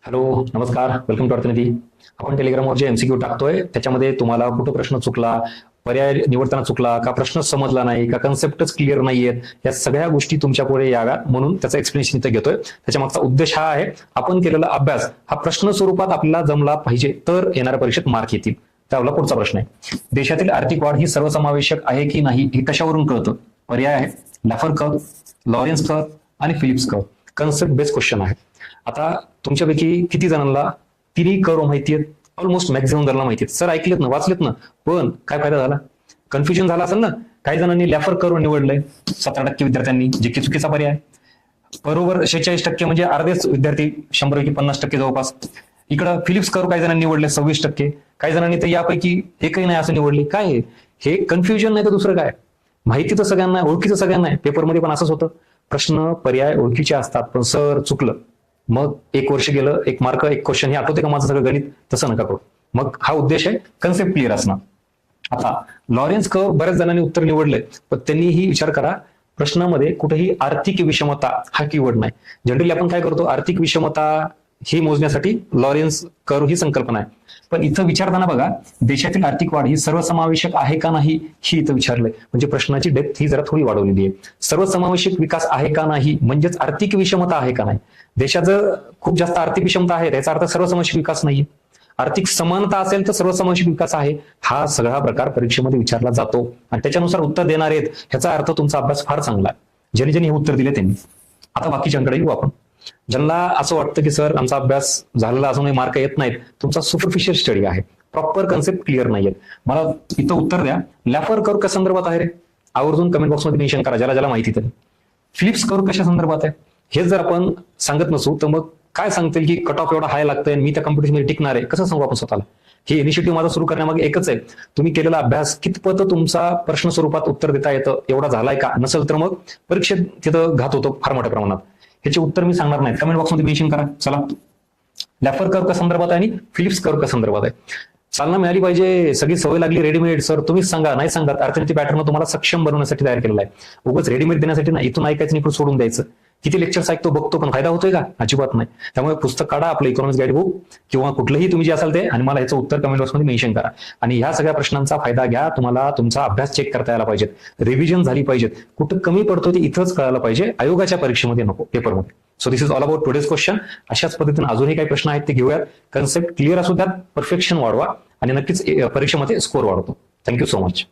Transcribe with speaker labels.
Speaker 1: Hello, नमस्कार. Welcome to Arthanidhi. आपण टेलिग्रामवर जे एमसीक्यू टाकतोय त्याच्यामध्ये तुम्हाला कुठं प्रश्न चुकला, पर्याय निवडताना चुकला का, प्रश्न समजला नाही का, कन्सेप्टच क्लिअर नाहीयेत, या सगळ्या गोष्टी तुमच्या पुढे याव्या म्हणून त्याचा एक्सप्लेनेशन इथे घेतोय. त्याच्या मागचा उद्देश हा आहे, आपण केलेला अभ्यास हा प्रश्न स्वरूपात आपल्याला जमला पाहिजे तर येणाऱ्या परीक्षेत मार्क येतील. त्याला पुढचा प्रश्न आहे, देशातील आर्थिक वाढ ही सर्वसमावेशक आहे की नाही हे कशावरून कळतं? पर्याय आहे लॅफर कर्व, लॉरेन्स कर्व आणि Phillips curve. Concept based question आहे. आता तुमच्यापैकी किती जणांना तिन्ही कर्व माहिती आहेत? ऑलमोस्ट मॅक्झिमम जणांना माहिती आहेत. सर ऐकलेत ना, वाचलेत ना, पण काय फायदा झाला? कन्फ्युजन झाला असेल ना. काही जणांनी लॅफर कर्व निवडलंय, 17% विद्यार्थ्यांनी, जे की चुकीचा पर्याय. बरोबर 46% म्हणजे अर्धेच विद्यार्थी, 100पैकी 50% जवळपास. इकडं फिलिप्स कर्व काही जणांनी निवडले 26%. काही जणांनी तर यापैकी एकही नाही असं निवडले. काय हे कन्फ्युजन नाही तर दुसरं काय? माहिती तर सगळ्यांना, ओळखीचं सगळ्यांना आहे. पेपरमध्ये पण असंच होतं, प्रश्न पर्याय ओळखीचे असतात पण सर चुकलं, मग एक वर्ष गेलं, एक मार्क, एक क्वेश्चन, हे आठवते का माझं सगळं गणित? तसं नका करू. मग हा उद्देश आहे, कन्सेप्ट क्लिअर असणं. आता लॉरेन्स कर्व बऱ्याच जणांनी उत्तर निवडलंय, पण त्यांनीही विचार करा, प्रश्नामध्ये कुठेही आर्थिक विषमता हा कीवर्ड नाही. जनरली आपण काय करतो, आर्थिक विषमता ही मोजण्यासाठी लॉरेन्स कर्व ही संकल्पना आहे. पण इथं विचारताना बघा, देशातील आर्थिक वाढ ही सर्वसमावेशक आहे का नाही ही इथं विचारलंय. म्हणजे प्रश्नाची डेप्थ ही जरा थोडी वाढवलेली आहे. सर्वसमावेशक विकास आहे का नाही म्हणजेच आर्थिक विषमता आहे का नाही. देशात जर खूप जास्त आर्थिक विषमता आहे त्याचा अर्थ सर्वसमावेशक विकास नाहीये. आर्थिक समानता असेल तर सर्वसमावेशक विकास आहे. हा सगळा प्रकार परीक्षेमध्ये विचारला जातो आणि त्याच्यानुसार उत्तर देणार आहेत, ह्याचा अर्थ तुमचा अभ्यास फार चांगला आहे. ज्यांनी ज्यांनी हे उत्तर दिले त्यांनी. आता बाकीच्यांकडे येऊ आपण. ज्यांना असं वाटतं की सर आमचा अभ्यास झालेला असूनही मार्क येत नाहीत, तुमचा सुपरफिशियल स्टडी आहे, प्रॉपर कन्सेप्ट क्लिअर नाहीये. मला इथं उत्तर द्या, लॅफर कर्व कशा संदर्भात आहे रे? आवर्जून कमेंट बॉक्समध्ये मेन्शन करा, ज्याला ज्याला माहिती तरी. फिलिप्स कर्व कशा संदर्भात आहे हे जर आपण सांगत नसू तर मग काय सांगतील की कट ऑफ एवढा हाय लागतंय, मी त्या कॉम्पिटिशनमध्ये टिकणार आहे, कसं सांगू आपण स्वतःला? हे इनिशिएटिव्ह माझा सुरू करण्यामागे एकच आहे, तुम्ही केलेला अभ्यास कितपत तुमचा प्रश्न स्वरूपात उत्तर देता येतं, एवढा झालाय का? नसेल तर मग परीक्षेत तिथं घात होतो फार मोठ्या प्रमाणात. ह्याचे उत्तर मी सांगणार नाही, कमेंट बॉक्समध्ये मेन्शन करा. चला, लॅफर कर्व का संदर्भात आहे आणि फिलिप्स कर्व का संदर्भात आहे. चालना मिळाली पाहिजे, सगळी सवय लागली रेडीमेड. सर तुम्हीच सांगा, नाही सांगत. अर्थनीती पॅटर्न तुम्हाला सक्षम बनवण्यासाठी तयार केलेला आहे. उगाच रेडीमेड देण्यासाठी ना, इथून ऐकायचं इकडून सोडून द्यायचं. किती लेक्चर्स ऐकतो बघतो, पण फायदा होतोय का? अजिबात नाही. त्यामुळे पुस्तक काढा, आपलं इकॉनॉमिक्स गाईड बुक किंवा कुठलंही तुम्ही जे असाल ते, आणि मला याचं उत्तर कमेंट बॉक्समध्ये मेन्शन करा. आणि ह्या सगळ्या प्रश्नांचा फायदा घ्या. तुम्हाला तुमचा अभ्यास चेक करता यायला पाहिजेत, रिव्हिजन झाली पाहिजेत, कुठं कमी पडतो ते इथंच कळायला पाहिजे, आयोगाच्या परीक्षेमध्ये नको, पेपरमध्ये. So this is all about today's question. अशाच पद्धतीने अजूनही काही प्रश्न आहेत ते घेऊयात. कन्सेप्ट क्लिअर असू द्यात, परफेक्शन वाढवा आणि नक्कीच परीक्षेमध्ये स्कोर वाढवतो. Thank you so much.